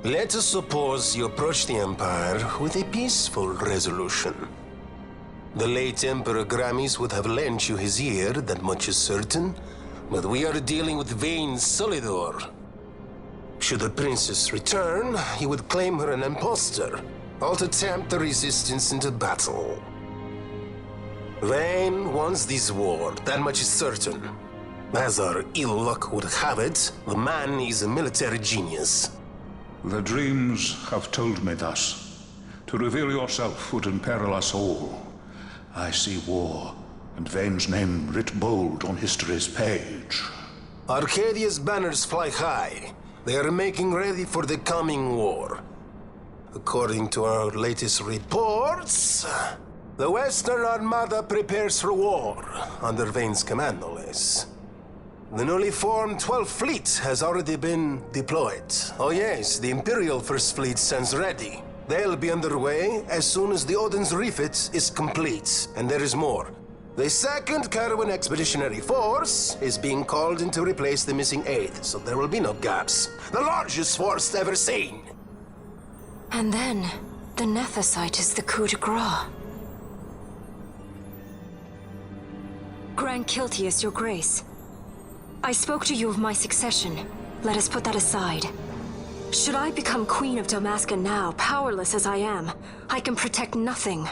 Let us suppose you approach the Empire with a peaceful resolution. The late Emperor Gramis would have lent you his ear, that much is certain, but we are dealing with vain Solidor. Should the princess return, he would claim her an impostor, all to tempt the resistance into battle. Vayne wants this war, that much is certain. As our ill luck would have it, the man is a military genius. The dreams have told me thus. To reveal yourself would imperil us all. I see war, and Vayne's name writ bold on history's page. Arcadia's banners fly high. They are making ready for the coming war. According to our latest reports, the Western Armada prepares for war, under Vayne's command, no less. The newly formed 12th Fleet has already been deployed. Oh yes, the Imperial First Fleet stands ready. They'll be underway as soon as the Odin's refit is complete. And there is more. The 2nd Caravan Expeditionary Force is being called in to replace the missing 8th, so there will be no gaps. The largest force ever seen! And then, the Nethicite is the coup de grace. Grand Kiltius, your grace. I spoke to you of my succession. Let us put that aside. Should I become Queen of Dalmasca now, powerless as I am, I can protect nothing.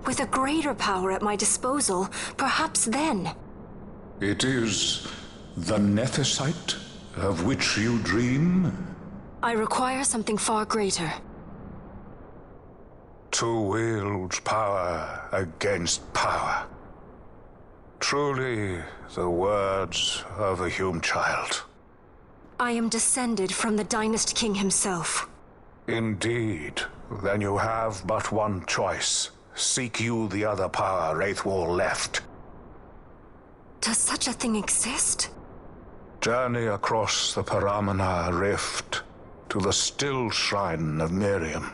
With a greater power at my disposal, perhaps then. It is the Nethicite of which you dream? I require something far greater. To wield power against power. Truly, the words of a Hume child. I am descended from the Dynast King himself. Indeed. Then you have but one choice. Seek you the other power Wraithwall left. Does such a thing exist? Journey across the Paramana Rift to the still shrine of Miriam.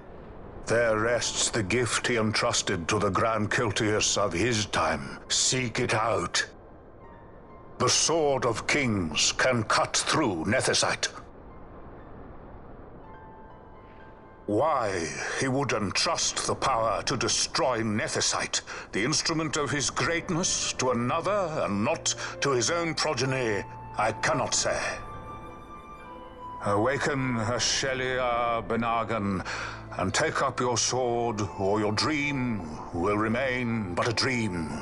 There rests the gift he entrusted to the Grand Kiltius of his time. Seek it out. The Sword of Kings can cut through Nethicite. Why he would entrust the power to destroy Nethicite, the instrument of his greatness, to another and not to his own progeny, I cannot say. Awaken Ashelia Benagan, and take up your sword, or your dream will remain but a dream.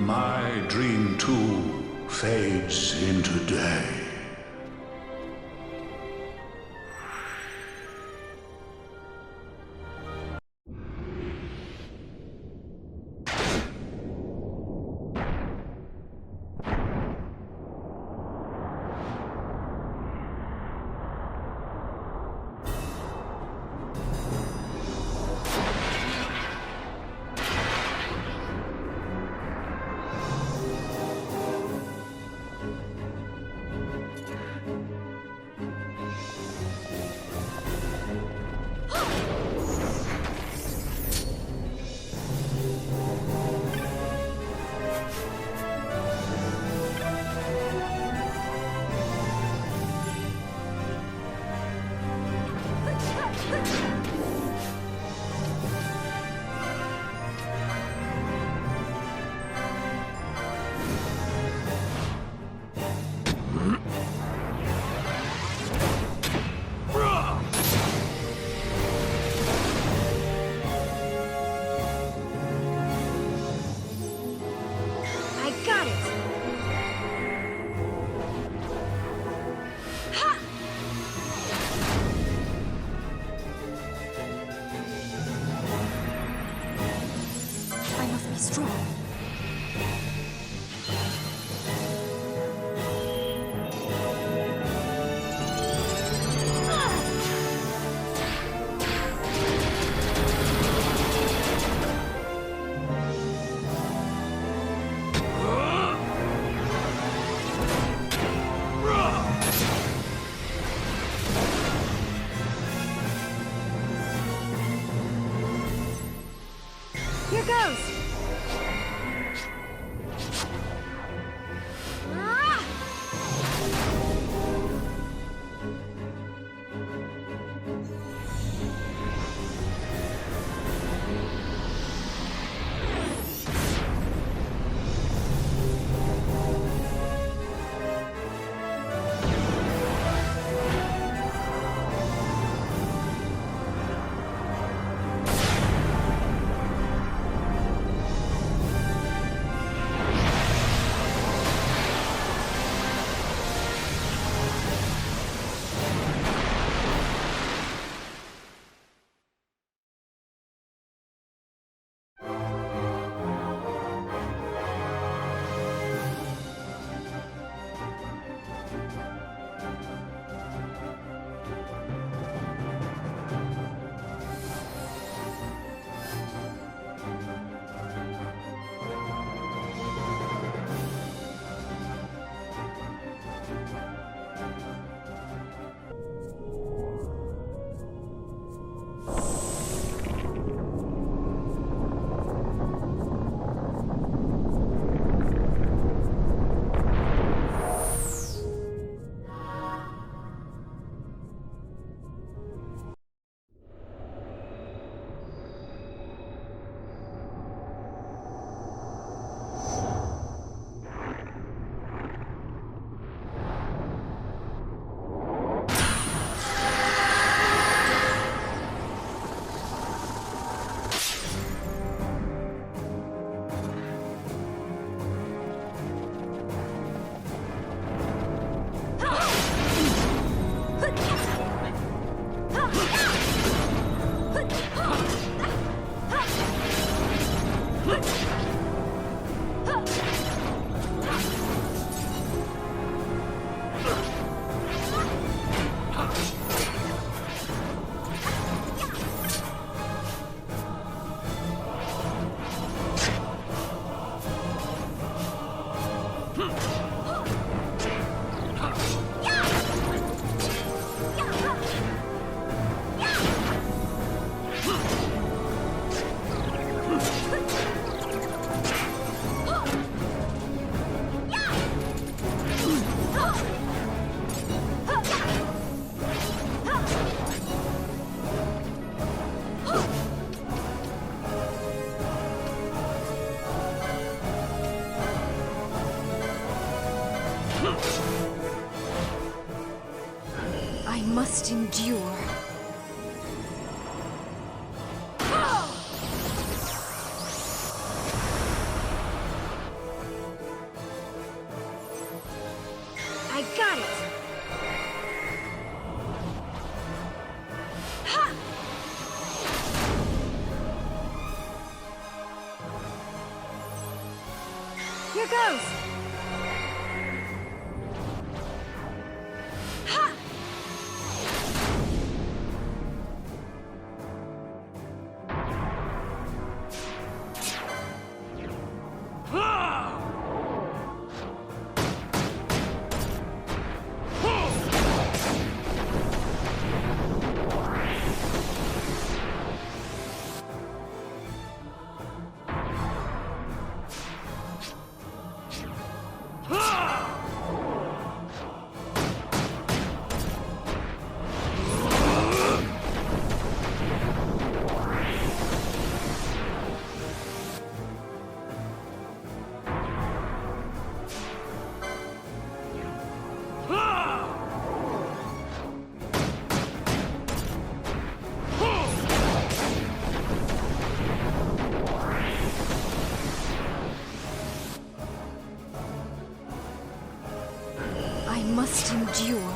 My dream too fades into day. Here goes! I must endure. I got it! Ha! Here goes! Ha! I must endure.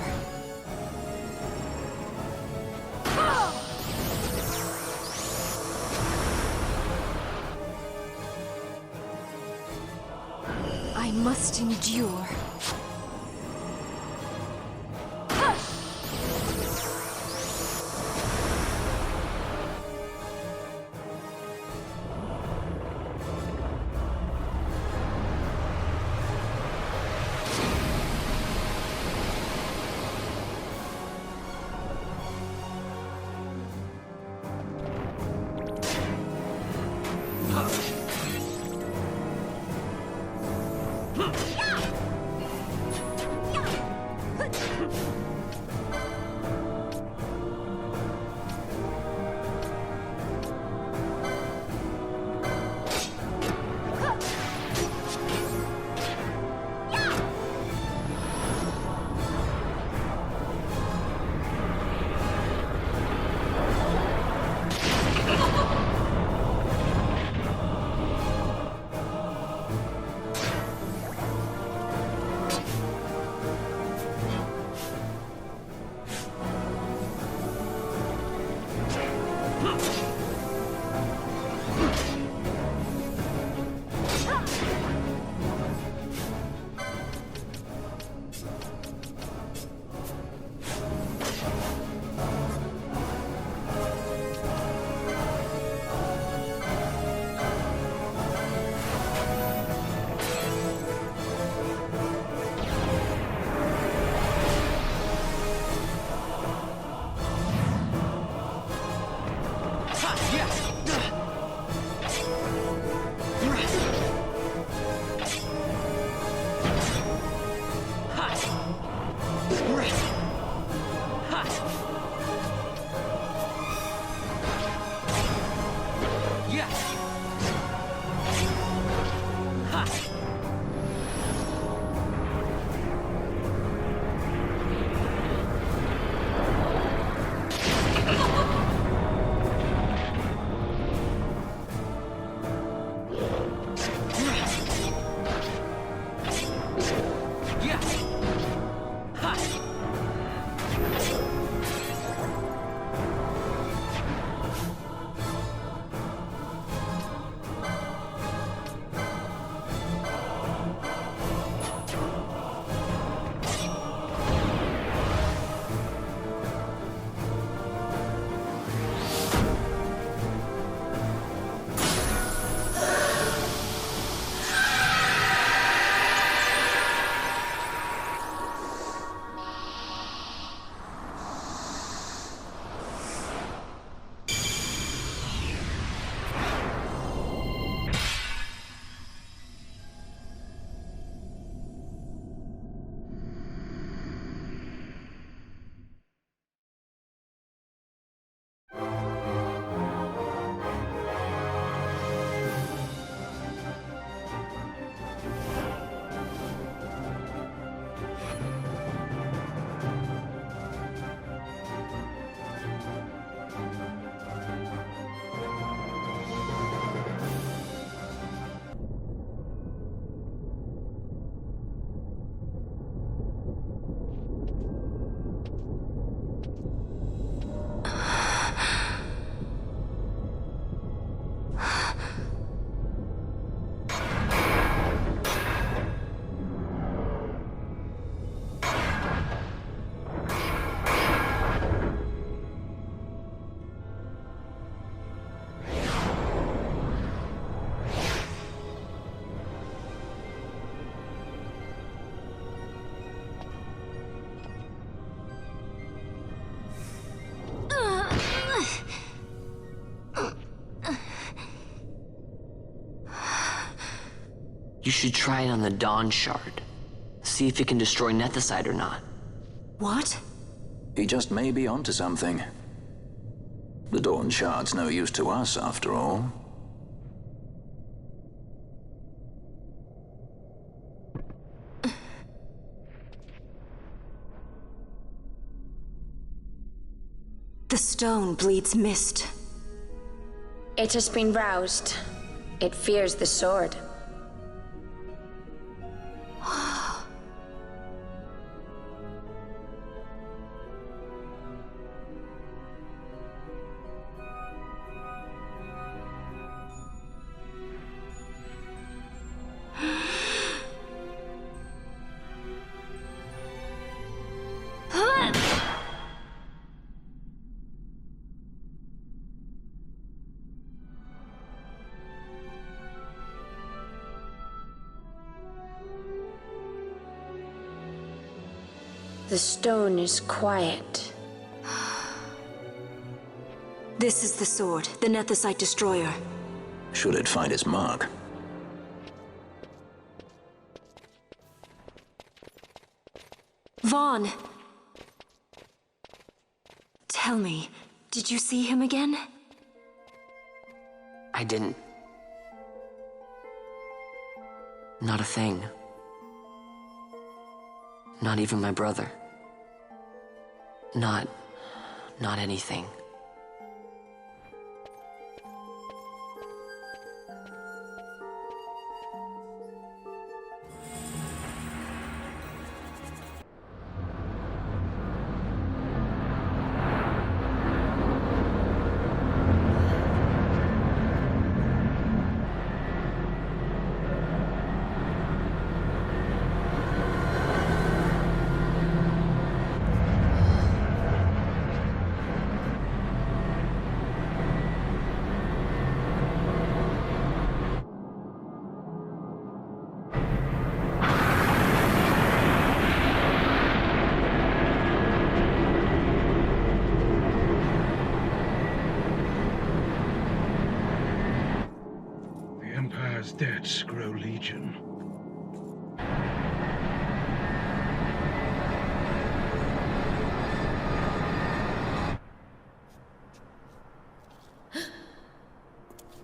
I must endure. Huh. You should try it on the Dawn Shard. See if it can destroy Nethicite or not. What? He just may be onto something. The Dawn Shard's no use to us, after all. The stone bleeds mist. It has been roused. It fears the sword. The stone is quiet. This is the sword, the Nethicite destroyer. Should it find its mark? Vaughn! Tell me, did you see him again? I didn't. Not a thing. Not even my brother. Not anything. Empire's debts grow legion.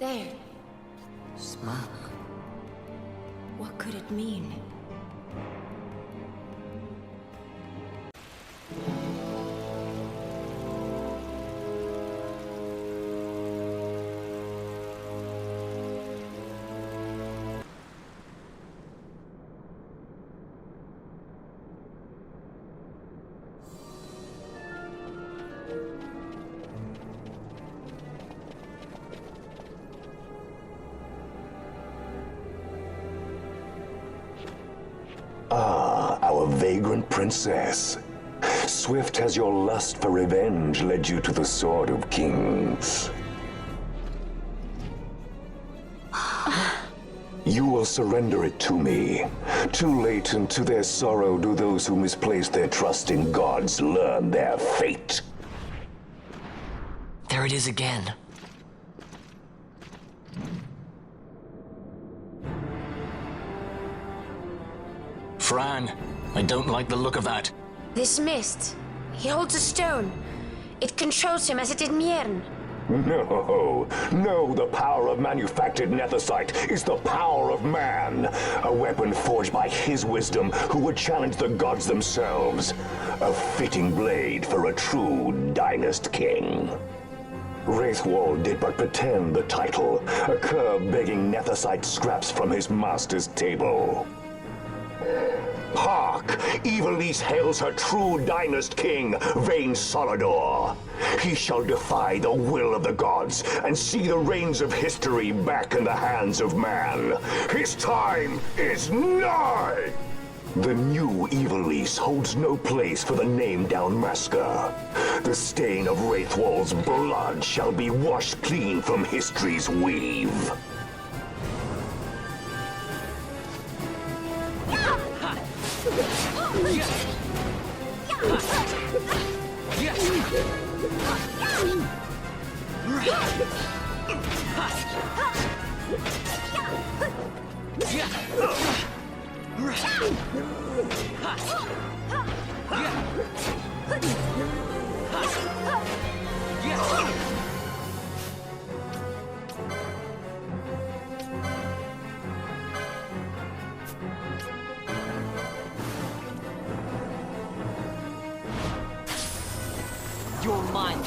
There. Smoke. What could it mean? Our vagrant princess. Swift has your lust for revenge led you to the Sword of Kings. You will surrender it to me. Too late, and to their sorrow do those who misplace their trust in gods learn their fate. There it is again. Fran, I don't like the look of that. This mist. He holds a stone. It controls him as it did Miern. No, the power of manufactured nethicite is the power of man. A weapon forged by his wisdom who would challenge the gods themselves. A fitting blade for a true dynast king. Wraithwall did but pretend the title, a cur begging nethicite scraps from his master's table. Hark! Evilise hails her true dynast king, Vain Solidor. He shall defy the will of the gods and see the reins of history back in the hands of man. His time is nigh! The new Evilise holds no place for the name Downmasker. The stain of Wraithwall's blood shall be washed clean from history's weave. You're mine.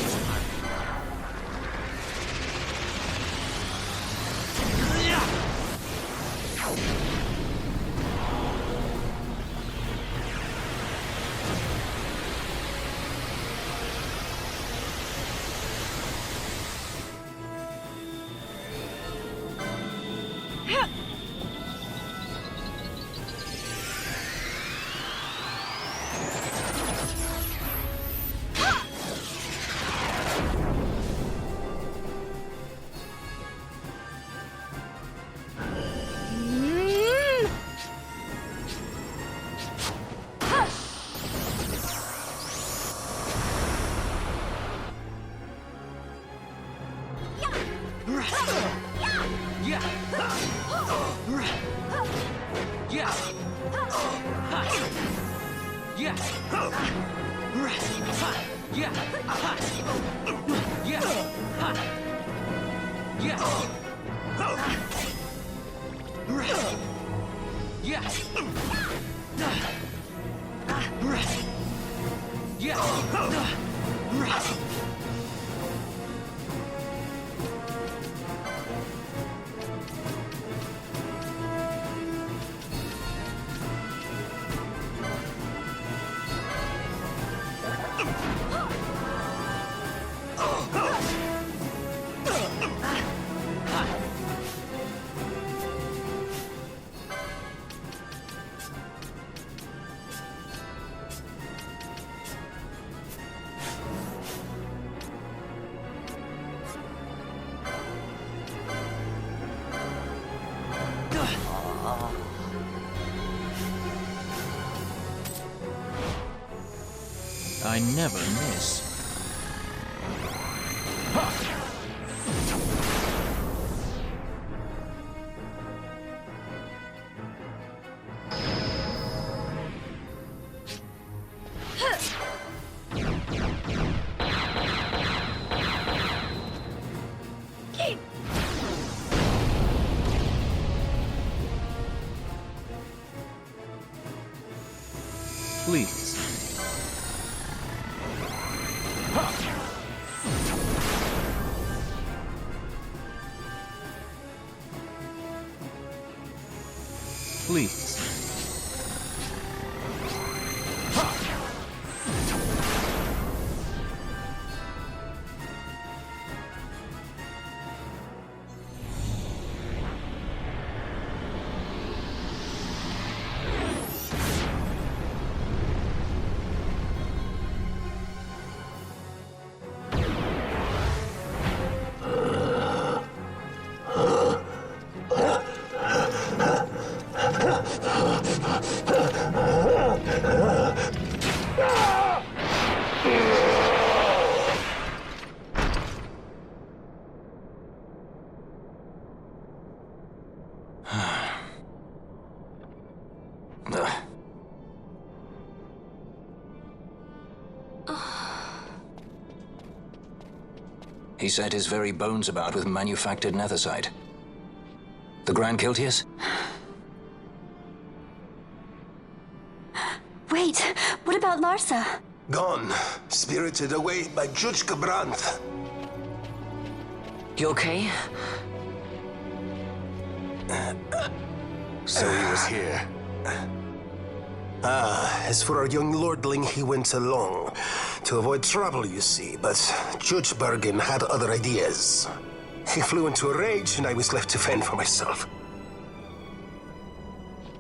I never miss. please. He set his very bones about with manufactured nethicite. The Grand Kiltius? Wait, what about Larsa? Gone. Spirited away by Judge Brandt. You okay? So he was here. As for our young lordling, he went along. To avoid trouble, you see, but Judge Bergen had other ideas. He flew into a rage, and I was left to fend for myself.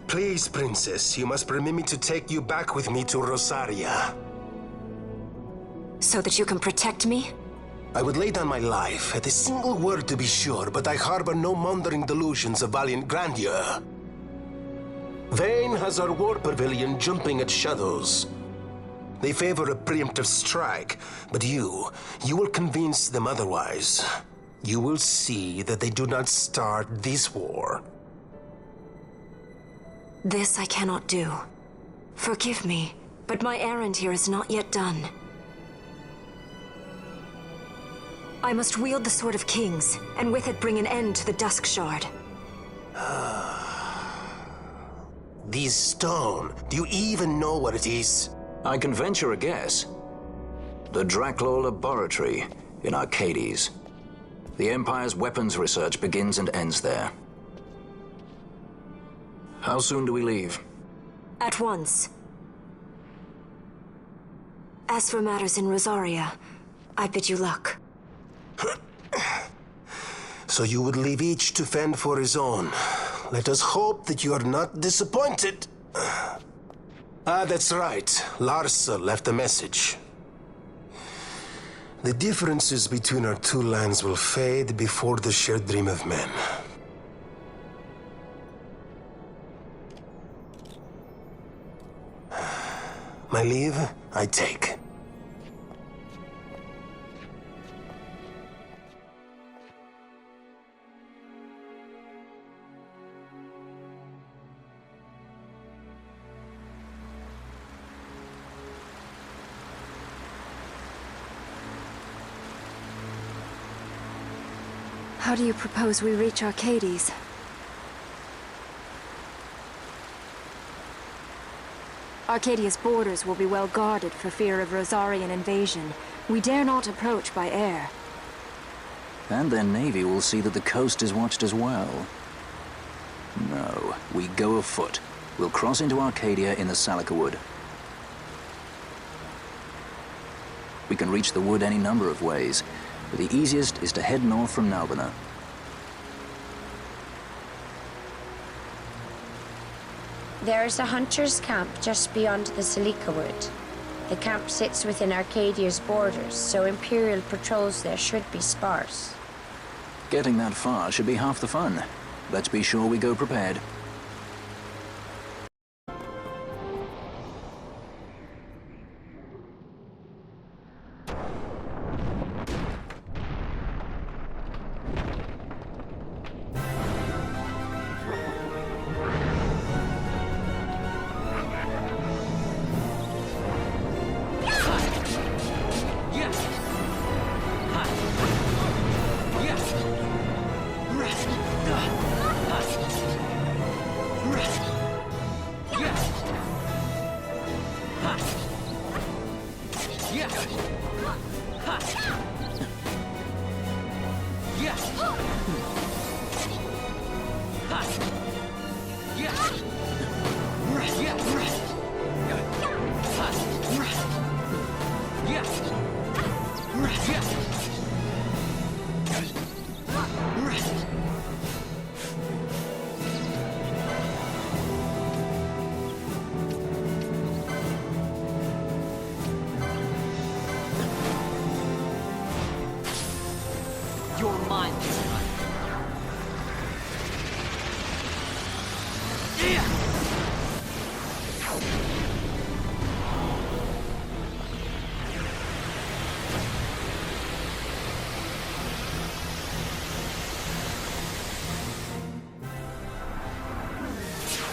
Please, Princess, you must permit me to take you back with me to Rosaria. So that you can protect me? I would lay down my life, at a single word to be sure, but I harbor no mundane delusions of valiant grandeur. Vayne has our war pavilion jumping at shadows. They favor a preemptive strike, but you will convince them otherwise. You will see that they do not start this war. This I cannot do. Forgive me, but my errand here is not yet done. I must wield the Sword of Kings, and with it bring an end to the Dusk Shard. This stone, do you even know what it is? I can venture a guess. The Draclaw Laboratory in Arcades. The Empire's weapons research begins and ends there. How soon do we leave? At once. As for matters in Rosaria, I bid you luck. So you would leave each to fend for his own. Let us hope that you are not disappointed. That's right. Larsa left a message. The differences between our two lands will fade before the shared dream of men. My leave, I take. How do you propose we reach Arcades? Arcadia's borders will be well guarded for fear of Rosarian invasion. We dare not approach by air. And their navy will see that the coast is watched as well. No, we go afoot. We'll cross into Arcadia in the Salika Wood. We can reach the wood any number of ways, but the easiest is to head north from Nalbina. There is a hunter's camp just beyond the Salika Wood. The camp sits within Arcadia's borders, so Imperial patrols there should be sparse. Getting that far should be half the fun. Let's be sure we go prepared. Yeah. You're mine this time.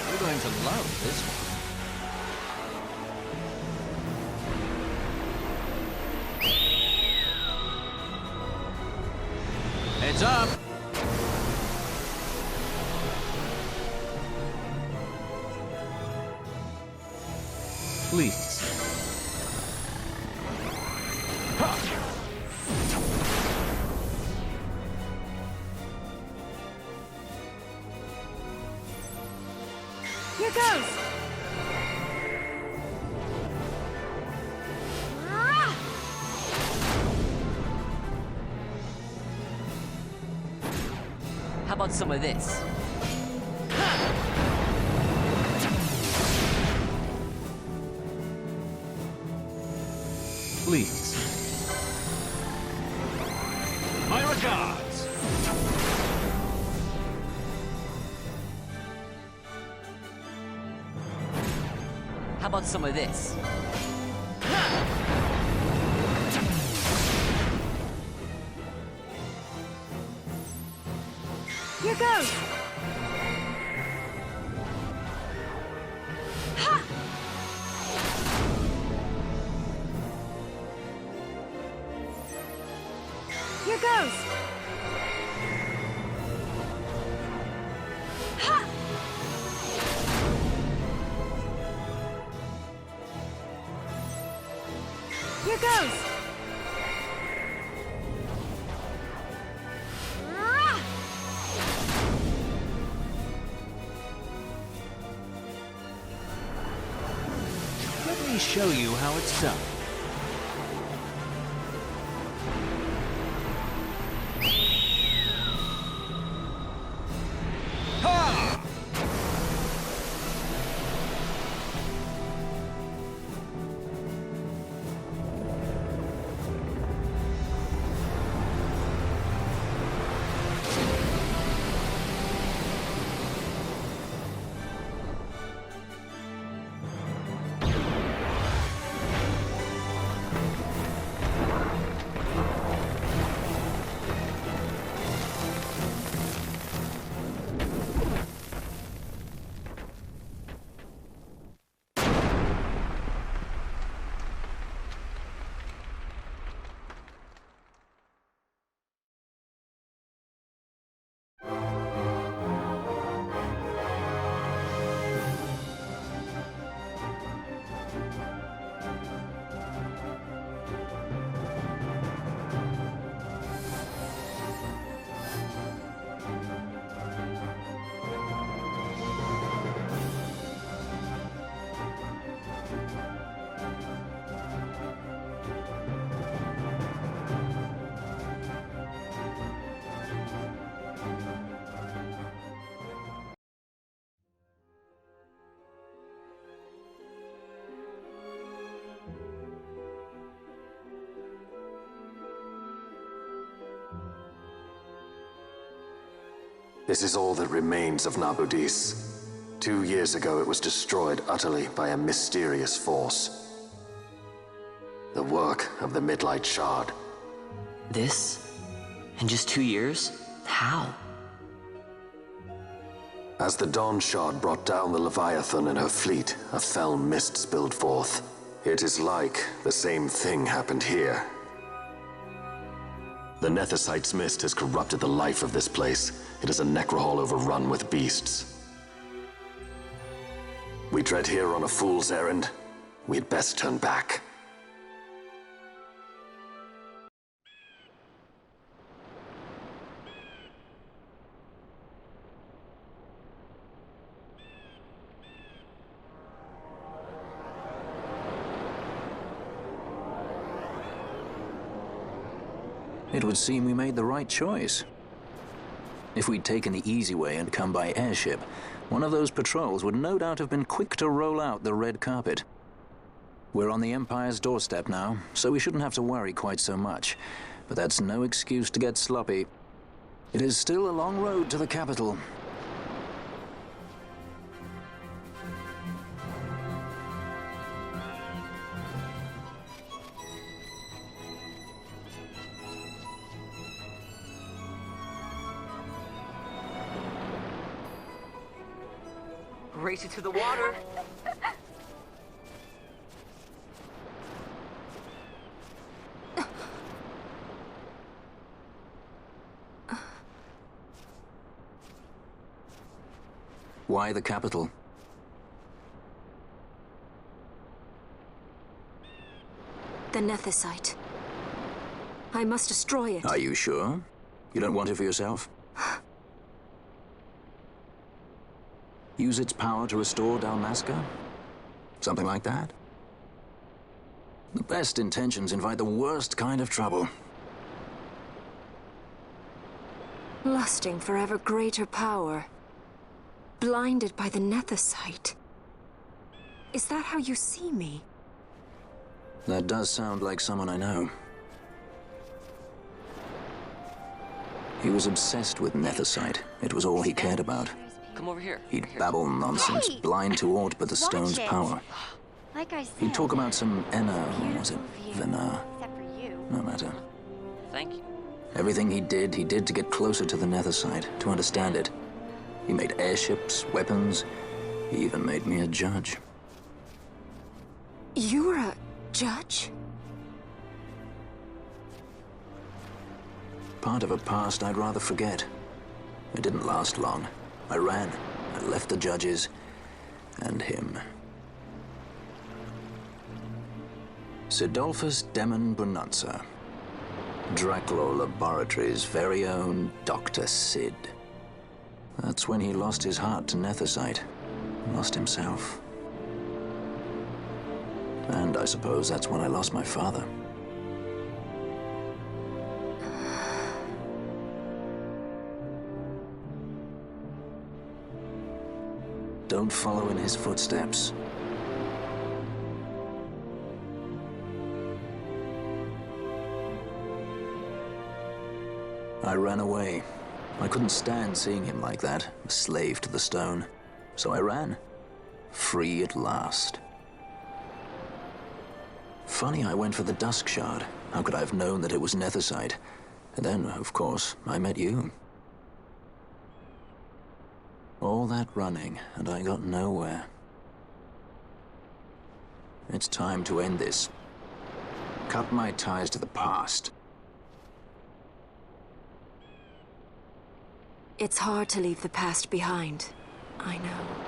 You're going to love this one. Heads up! Please. Here goes! How about some of this? Please. My regards! How about some of this? Here goes! Here goes! Ha! Here goes! Ah! Let me show you how it's done. This is all that remains of Nabudis. 2 years ago, it was destroyed utterly by a mysterious force. The work of the Midlight Shard. This? In just 2 years? How? As the Dawn Shard brought down the Leviathan and her fleet, a fell mist spilled forth. It is like the same thing happened here. The Nethicite's mist has corrupted the life of this place. It is a necrohol overrun with beasts. We tread here on a fool's errand. We'd best turn back. It would seem we made the right choice. If we'd taken the easy way and come by airship, one of those patrols would no doubt have been quick to roll out the red carpet. We're on the Empire's doorstep now, so we shouldn't have to worry quite so much. But that's no excuse to get sloppy. It is still a long road to the capital. Race it to the water. Why the capital? The Nethicite. I must destroy it. Are you sure? You don't want it for yourself? Use its power to restore Dalmasca? Something like that? The best intentions invite the worst kind of trouble. Lusting for ever greater power. Blinded by the Nethicite. Is that how you see me? That does sound like someone I know. He was obsessed with Nethicite. It was all he cared about. Come over here. He'd babble nonsense, Hey! blind to aught but the stone's it. power. Like I said, He'd talk about some Enna, or was it beautiful view. Venar? Except for you. No matter. Thank you. Everything he did to get closer to the Nethicite, to understand it. He made airships, weapons. He even made me a judge. You were a judge? Part of a past I'd rather forget. It didn't last long. I ran. I left the judges and him. Sidolphus Demon Bonanza. Draclaw Laboratories' very own Dr. Sid. That's when he lost his heart to Nethicite. Lost himself. And I suppose that's when I lost my father. Don't follow in his footsteps. I ran away. I couldn't stand seeing him like that, a slave to the stone. So I ran. Free at last. Funny I went for the Dusk Shard. How could I have known that it was Nethicite? And then, of course, I met you. All that running, and I got nowhere. It's time to end this. Cut my ties to the past. It's hard to leave the past behind. I know.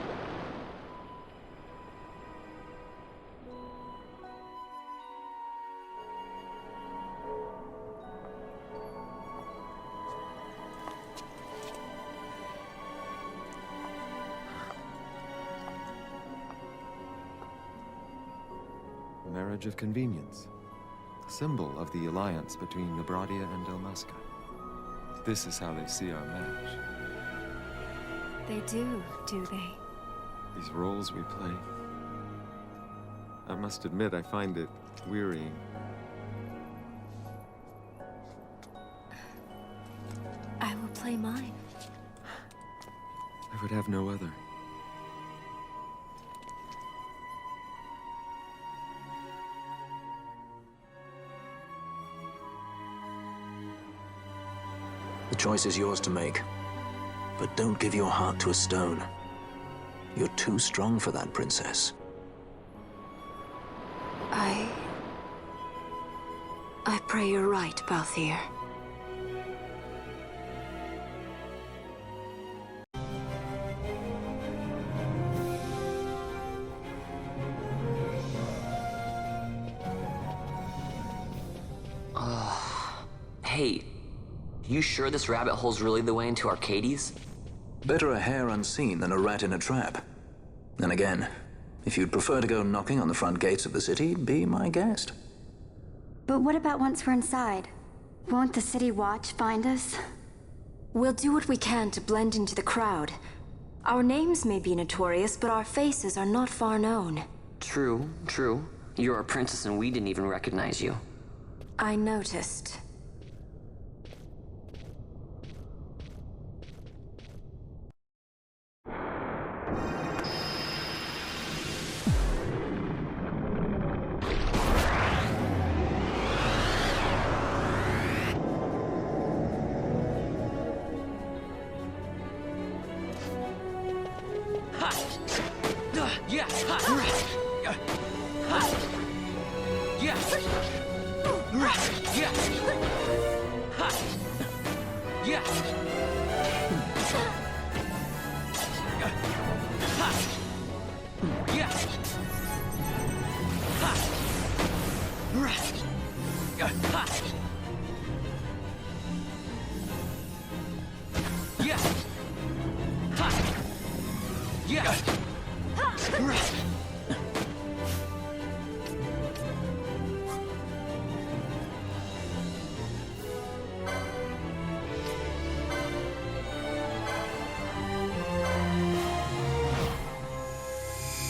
Marriage of convenience. Symbol of the alliance between Nebradia and Dalmasca. This is how they see our match. They do they? These roles we play. I must admit, I find it wearying. I will play mine. I would have no other. The choice is yours to make. But don't give your heart to a stone. You're too strong for that, princess. I pray you're right, Balthier. Hey, you sure this rabbit hole's really the way into Arcades? Better a hare unseen than a rat in a trap. And again, if you'd prefer to go knocking on the front gates of the city, be my guest. But what about once we're inside? Won't the City Watch find us? We'll do what we can to blend into the crowd. Our names may be notorious, but our faces are not far known. True, true. You're a princess and we didn't even recognize you. I noticed.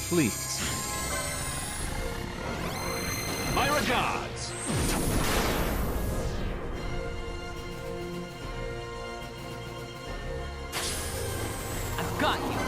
Please. My regards. I've got you.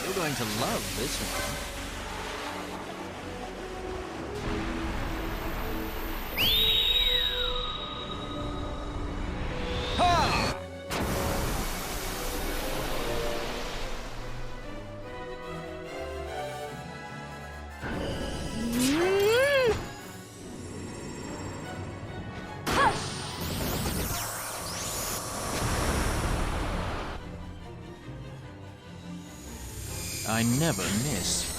You're going to love this one. I never miss.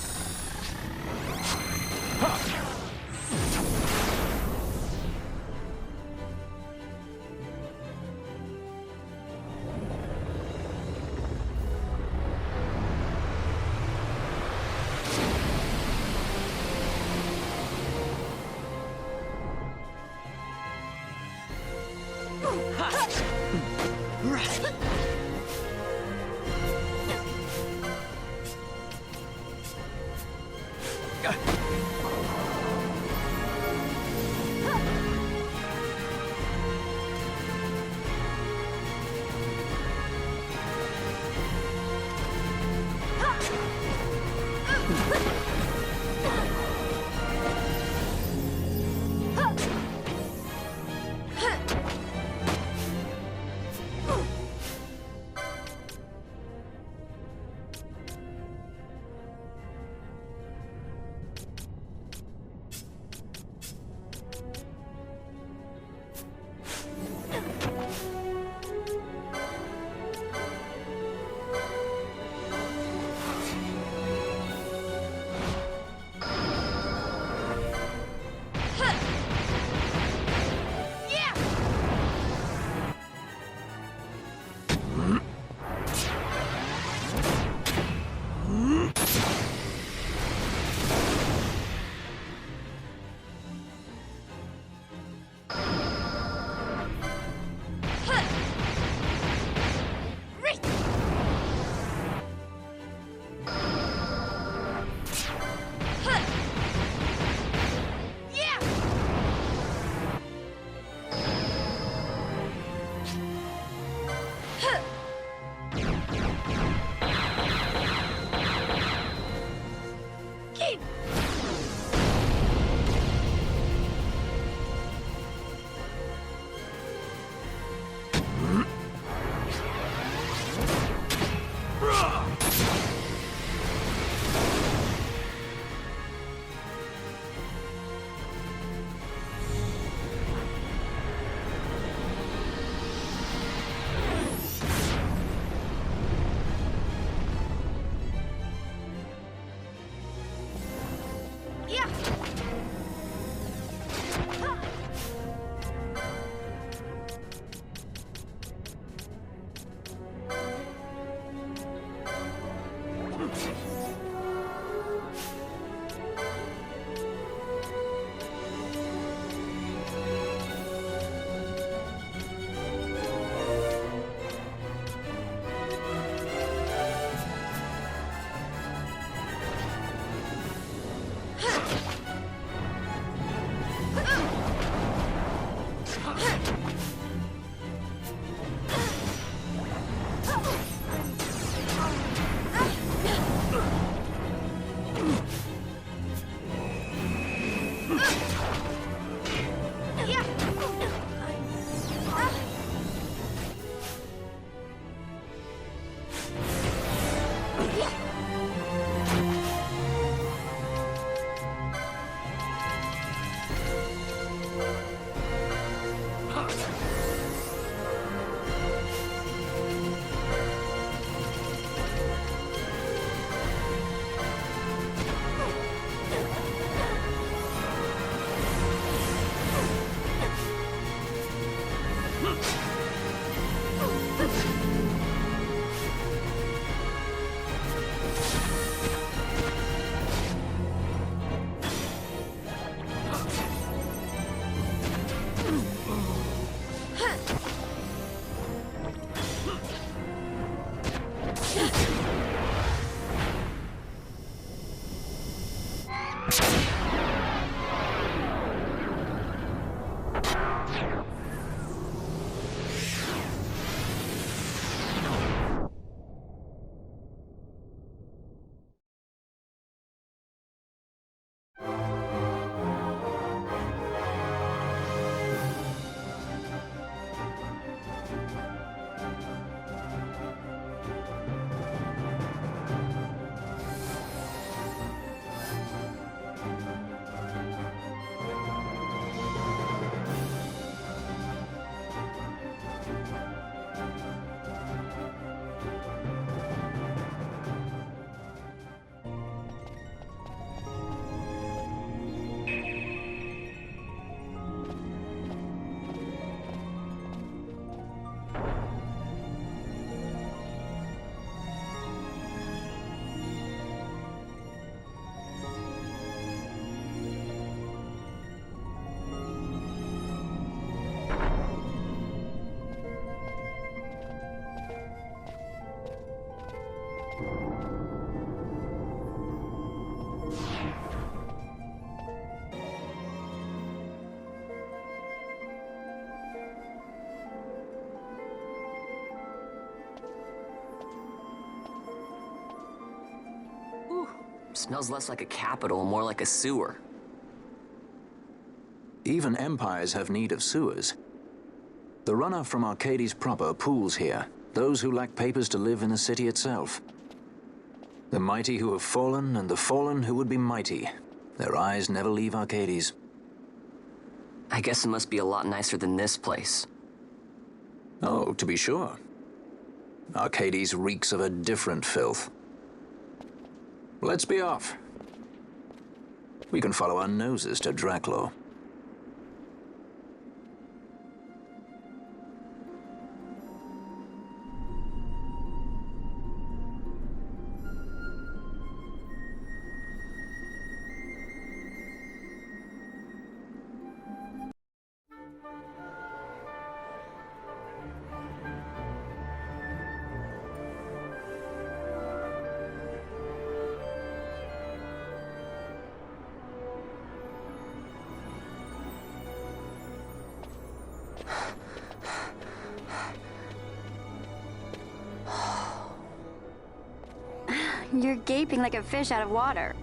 Smells less like a capital, more like a sewer. Even empires have need of sewers. The runoff from Arcades proper pools here, those who lack papers to live in the city itself. The mighty who have fallen, and the fallen who would be mighty. Their eyes never leave Arcades. I guess it must be a lot nicer than this place. Oh, to be sure. Arcades reeks of a different filth. Let's be off. We can follow our noses to Draclaw. You're gaping like a fish out of water.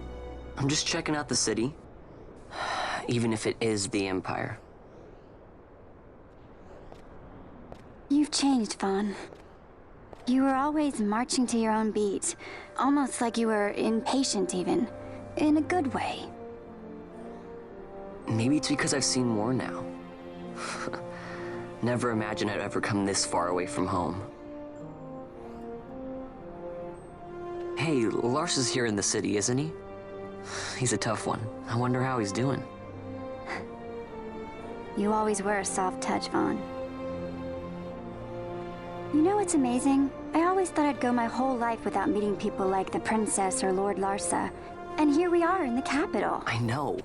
I'm just checking out the city. Even if it is the Empire. You've changed, Vaughn. You were always marching to your own beat. Almost like you were impatient, even. In a good way. Maybe it's because I've seen more now. Never imagined I'd ever come this far away from home. Hey, Lars is here in the city, isn't he? He's a tough one. I wonder how he's doing. You always were a soft touch, Vaughn. You know what's amazing? I always thought I'd go my whole life without meeting people like the Princess or Lord Larsa. And here we are in the capital. I know.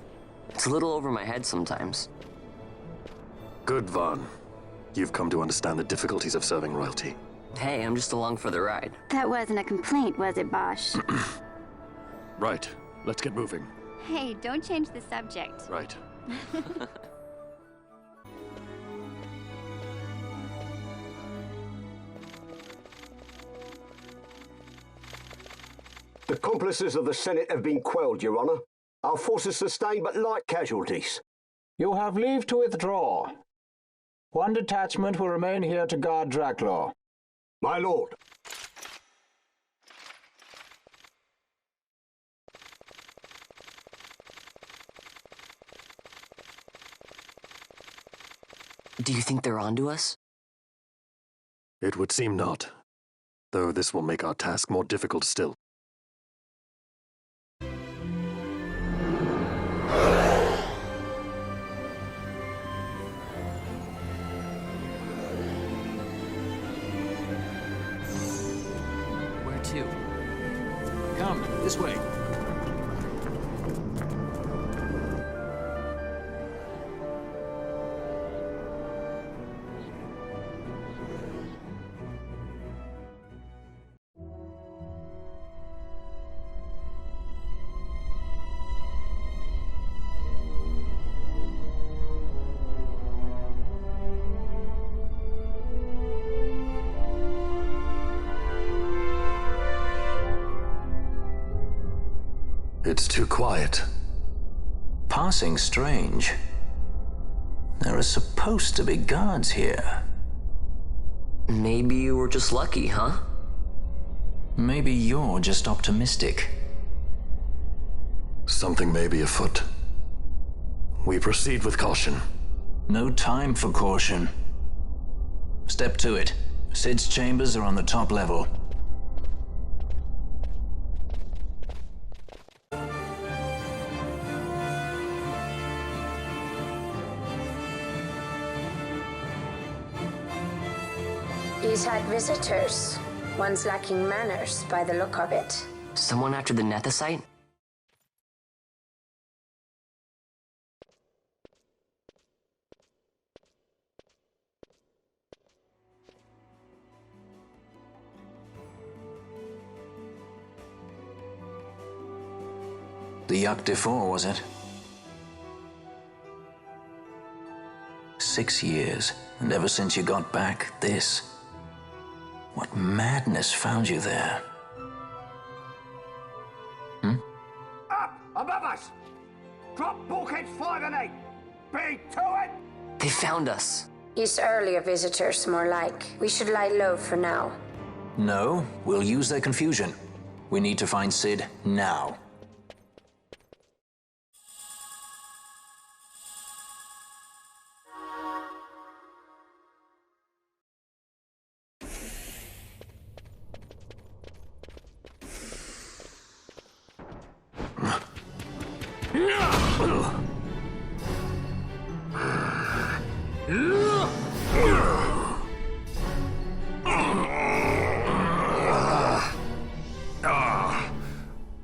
It's a little over my head sometimes. Good, Vaughn. You've come to understand the difficulties of serving royalty. Hey, I'm just along for the ride. That wasn't a complaint, was it, Bosch? Right. Let's get moving. Hey, don't change the subject. Right. The accomplices of the Senate have been quelled, Your Honor. Our forces sustained but light casualties. You have leave to withdraw. One detachment will remain here to guard Draclaw. My lord. Do you think they're onto us? It would seem not, though this will make our task more difficult still. Where to? Come, this way. It's too quiet. Passing strange. There are supposed to be guards here. Maybe you were just lucky, huh? Maybe you're just optimistic. Something may be afoot. We proceed with caution. No time for caution. Step to it. Sid's chambers are on the top level. He's had visitors. One's lacking manners by the look of it. Someone after the Nethicite? The XIV, was it? 6 years, and ever since you got back, this. What madness found you there? found us. He's earlier visitors, more like. We should lie low for now. No, we'll use their confusion. We need to find Cid now.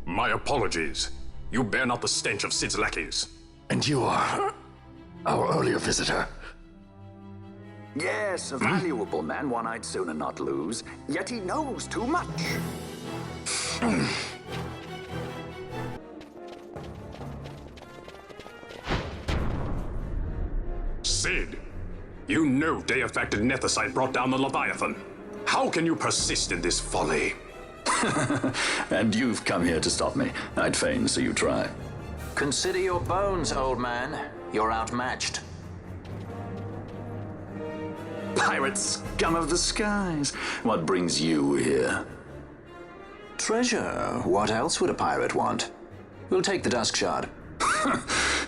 My apologies. You bear not the stench of Cid's lackeys. And you are our earlier visitor. Yes, a valuable man, one I'd sooner not lose. Yet he knows too much. Cid, you know Deifacted Nethicite brought down the Leviathan. How can you persist in this folly? And you've come here to stop me. I'd fain see you try. Consider your bones, old man. You're outmatched. Pirate scum of the skies. What brings you here? Treasure. What else would a pirate want? We'll take the Dusk Shard.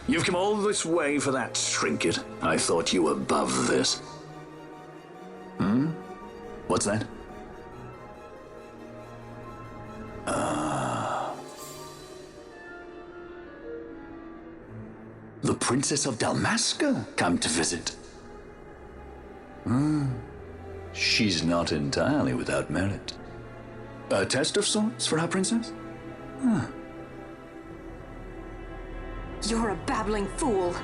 You've come all this way for that trinket. I thought you were above this. What's that? The Princess of Dalmasca come to visit. She's not entirely without merit. A test of sorts for our princess? You're a babbling fool.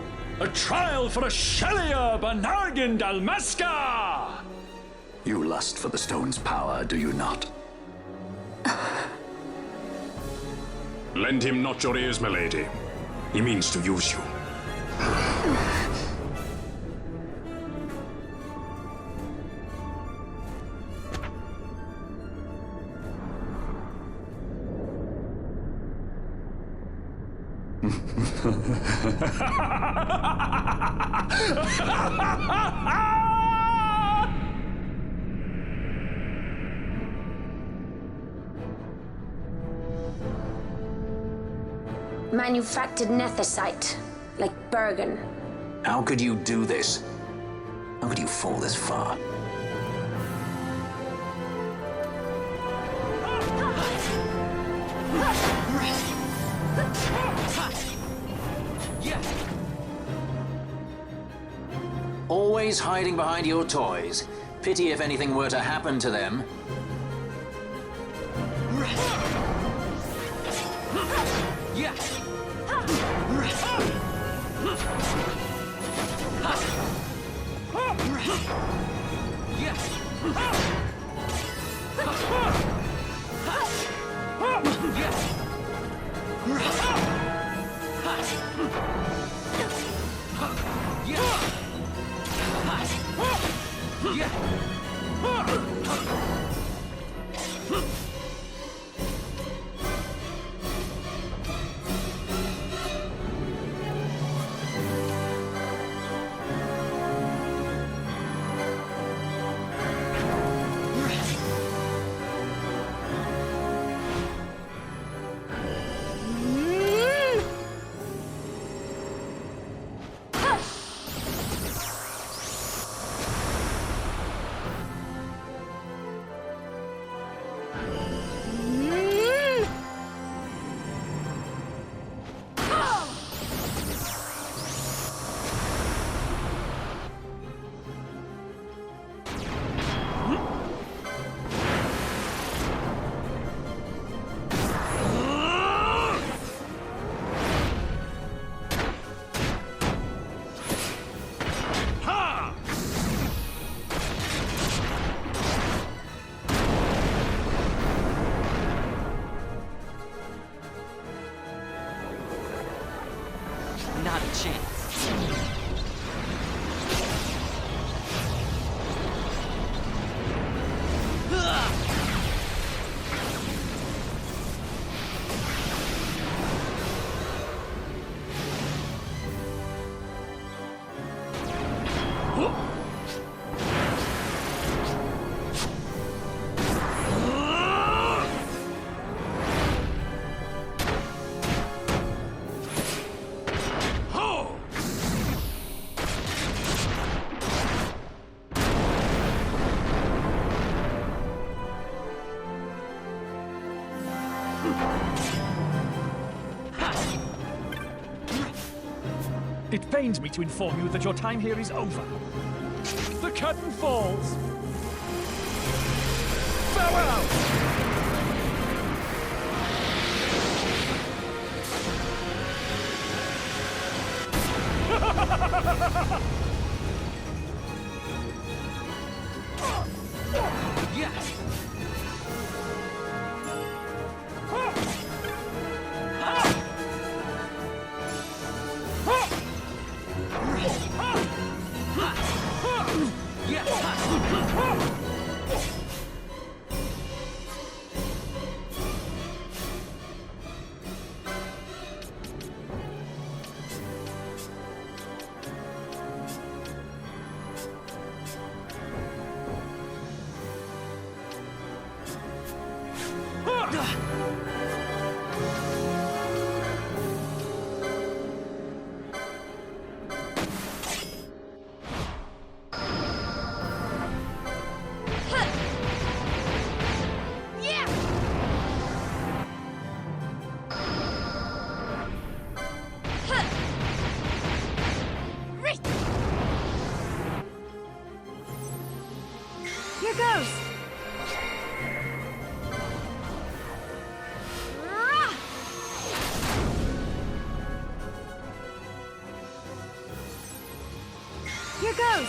A trial for a Shelia Banargin Dalmasca! You lust for the stone's power, do you not? Lend him not your ears, milady. He means to use you. Manufactured nethicite, like Bergen. How could you do this? How could you fall this far? Always hiding behind your toys. Pity if anything were to happen to them. It pains me to inform you that your time here is over. The curtain falls. Farewell! Yes! Here goes! Here goes!